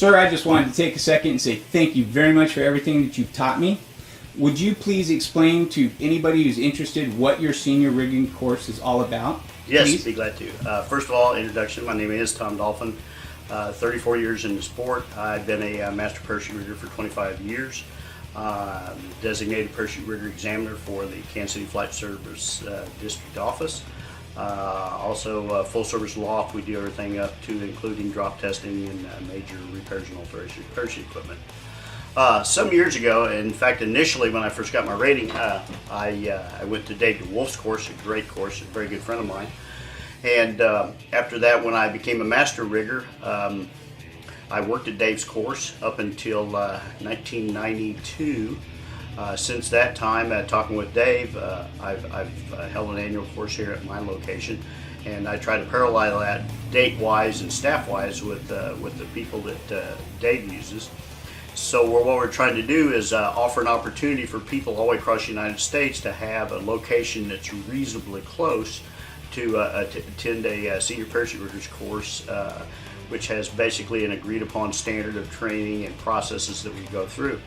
Sir, I just wanted to take a second and say thank you very much for everything that you've taught me. Would you please explain to anybody who's interested what your senior rigging course is all about? Yes, Please? be glad to. First of all, introduction, my name is Tom Dolphin. 34 years in the sport. I've been a master parachute rigger for 25 years. Designated parachute rigger examiner for the Kansas City Flight Service District Office. Also full service Loft. We do everything up to including drop testing and major repairs and alteration of parachute equipment. Some years ago, in fact initially when I first got my rating, I went to Dave DeWolf's course, a great course, a very good friend of mine. And after that, when I became a master rigger, I worked at Dave's course up until 1992. Since that time, talking with Dave, I've held an annual course here at my location, and I try to parallel that date-wise and staff-wise with the people that Dave uses. So what we're trying to do is offer an opportunity for people all the way across the United States to have a location that's reasonably close to attend a senior parachute riggers course, which has basically an agreed upon standard of training and processes that we go through.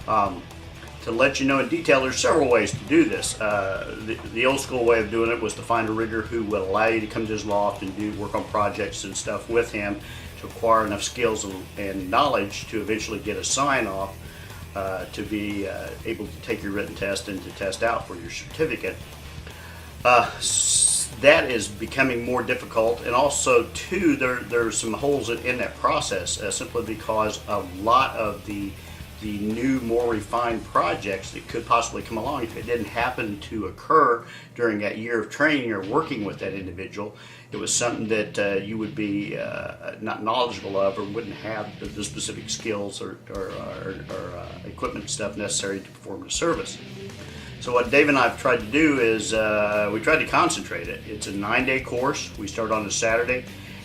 To let you know in detail, there's several ways to do this. The old school way of doing it was to find a rigger who would allow you to come to his loft and work on projects and stuff with him to acquire enough skills and knowledge to eventually get a sign off to be able to take your written test and to test out for your certificate. That is becoming more difficult, and also too there's some holes in that process simply because a lot of the new, more refined projects that could possibly come along, if it didn't happen to occur during that year of training or working with that individual, it was something that you would be not knowledgeable of or wouldn't have the specific skills or equipment stuff necessary to perform the service. So what Dave and I have tried to do is we tried to concentrate it. It's a 9-day course. We start on a Saturday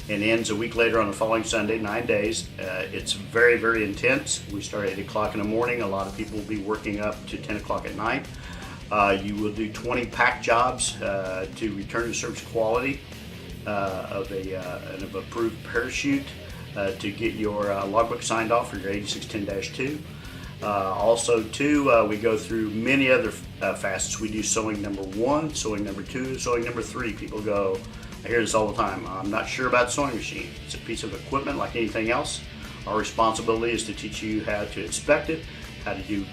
and ends a week later on the following Sunday, 9 days. It's very, very intense. We start at 8 o'clock in the morning. A lot of people will be working up to 10 o'clock at night. You will do 20 pack jobs to return to service quality of an approved parachute to get your logbook signed off for your 8610-2. Also too, we go through many other facets. We do sewing number 1, sewing number 2, sewing number 3. People go, I hear this all the time, I'm not sure about the sewing machine. It's a piece of equipment like anything else. Our responsibility is to teach you how to inspect it, how to do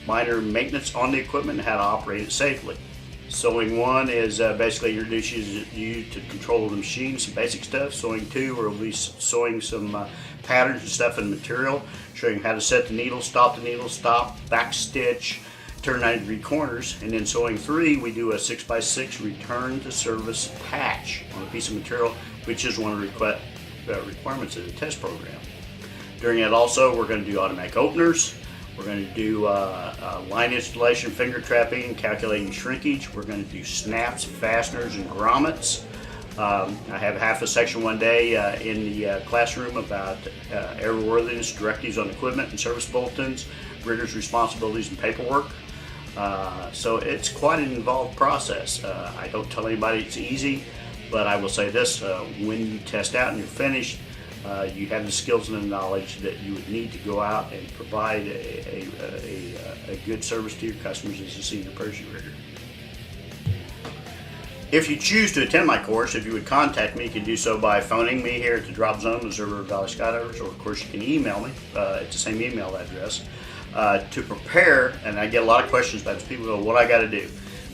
minor maintenance on the equipment, and how to operate it safely. Sewing 1 is basically introduces you to control of the machine, some basic stuff. Sewing 2 will be sewing some patterns and stuff in material, showing you how to set the needle, stop, back stitch, turn 90-degree corners. And then sewing 3, we do a 6x6 return to service patch on a piece of material, which is one of the requirements of the test program. During that also, we're going to do automatic openers. We're going to do line installation, finger trapping, calculating shrinkage. We're going to do snaps, fasteners, and grommets. I have half a section one day in the classroom about airworthiness, directives on equipment and service bulletins, riggers' responsibilities and paperwork. So it's quite an involved process. I don't tell anybody it's easy, but I will say this, when you test out and you're finished, you have the skills and the knowledge that you would need to go out and provide a good service to your customers as a senior parachute rigger. If you choose to attend my course, if you would contact me, you can do so by phoning me here at the Drop Zone, Missouri River Valley Skydivers, or of course you can email me at the same email address to prepare. And I get a lot of questions about this. People go, what I got to do?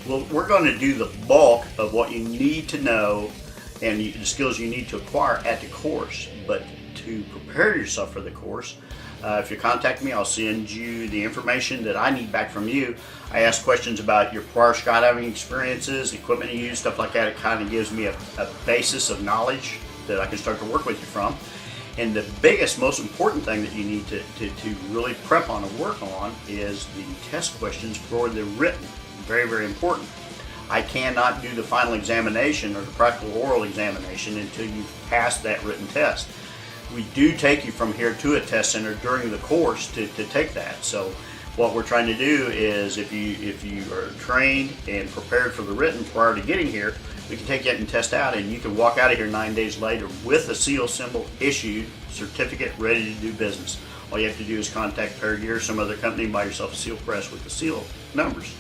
Well, we're going to do the bulk of what you need to know and the skills you need to acquire at the course. But to prepare yourself for the course, if you contact me, I'll send you the information that I need back from you. I ask questions about your prior skydiving experiences, equipment you use, stuff like that. It kind of gives me a basis of knowledge that I can start to work with you from. And the biggest, most important thing that you need to really prep on and work on is the test questions for the written. Very, very important. I cannot do the final examination or the practical oral examination until you've passed that written test. We do take you from here to a test center during the course to take that. So What we're trying to do is, if you are trained and prepared for the written prior to getting here, we can take that and test out, and you can walk out of here 9 days later with a seal symbol issued, certificate, ready to do business. All you have to do is contact Paragear or some other company and buy yourself a seal press with the seal numbers.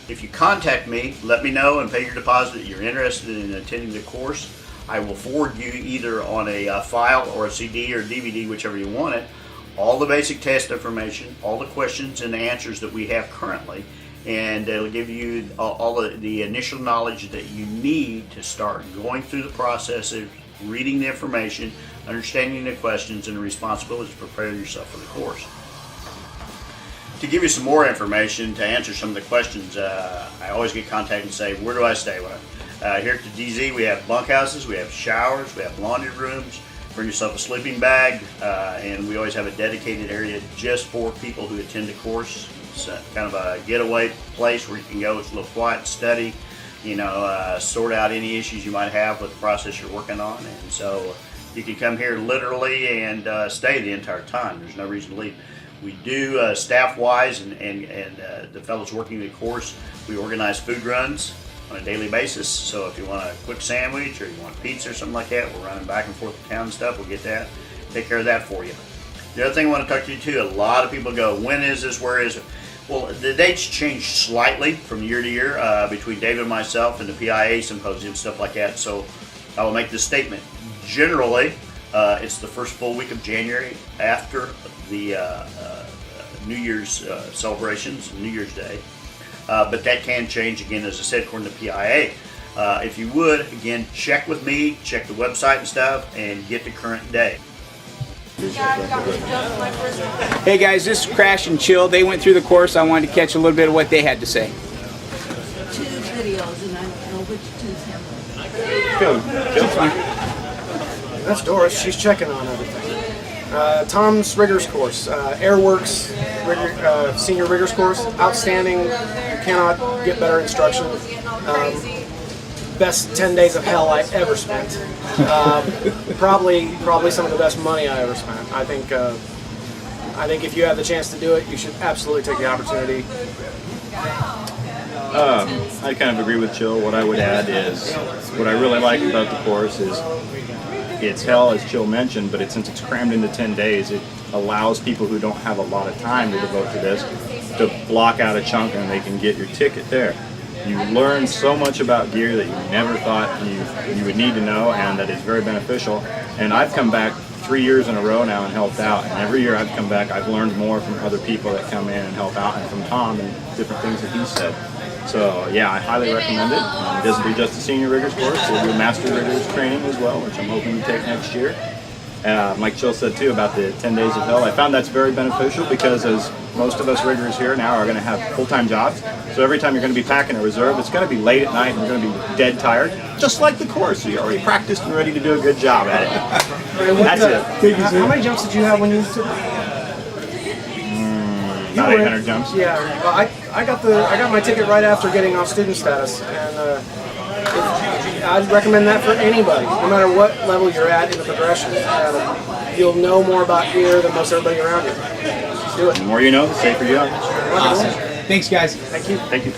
If you contact me, let me know and pay your deposit that you're interested in attending the course. I will forward you either on a file or a CD or DVD, whichever you want it, all the basic test information, all the questions and answers that we have currently, and it'll give you all of the initial knowledge that you need to start going through the process of reading the information, understanding the questions, and the responsibilities to prepare yourself for the course. To give you some more information, to answer some of the questions, I always get contacted and say, where do I stay? Here at the DZ, we have bunkhouses, we have showers, we have laundry rooms. Bring yourself a sleeping bag, and we always have a dedicated area just for people who attend the course. It's kind of a getaway place where you can go. It's a little quiet, study, sort out any issues you might have with the process you're working on. And so you can come here literally and stay the entire time. There's no reason to leave. We do staff-wise and the fellows working the course, we organize food runs on a daily basis. So if you want a quick sandwich or you want pizza or something like that, we're running back and forth to town and stuff. We'll get that, take care of that for you. The other thing I want to talk to you too, a lot of people go, when is this, where is it? Well, the dates change slightly from year to year between David and myself and the PIA symposium, stuff like that. So I will make this statement. Generally, it's the first full week of January after the New Year's celebrations, New Year's Day. But that can change again, as I said, according to PIA. If you would, again, check with me, check the website and stuff, and get the current day. Hey guys, this is Crash and Chill. They went through the course. I wanted to catch a little bit of what they had to say. 2 videos, and I don't know which two's him. That's Doris. She's checking on everything. Tom's Riggers course, Airworks Senior Riggers course, outstanding. You cannot get better instruction. Best 10 days of hell I ever spent. Probably some of the best money I ever spent. I think if you have the chance to do it, you should absolutely take the opportunity. I kind of agree with Chill. What I would add is, what I really like about the course is it's hell, as Chill mentioned, but since it's crammed into 10 days, it allows people who don't have a lot of time to devote to this to block out a chunk and they can get your ticket there. You learn so much about gear that you never thought you would need to know, and that is very beneficial. And I've come back 3 years in a row now and helped out, and every year I've come back, I've learned more from other people that come in and help out, and from Tom and different things that he said. So yeah, I highly recommend it. It doesn't do just the senior riggers course, we'll do master riggers training as well, which I'm hoping to take next year. Like Chill said too about the 10 days of hell, I found that's very beneficial because as most of us riggers here now are going to have full-time jobs, so every time you're going to be packing a reserve, it's going to be late at night and you're going to be dead tired, just like the course. So you're already practiced and ready to do a good job at it. That's it. How many jumps did you have when you took? About 800 jumps. Yeah, well, I got my ticket right after getting off student status, and I'd recommend that for anybody, no matter what level you're at in the progression. You'll know more about gear than most everybody around you. Do it. The more you know, the safer you are. Awesome. Thanks, guys. Thank you. Thank you.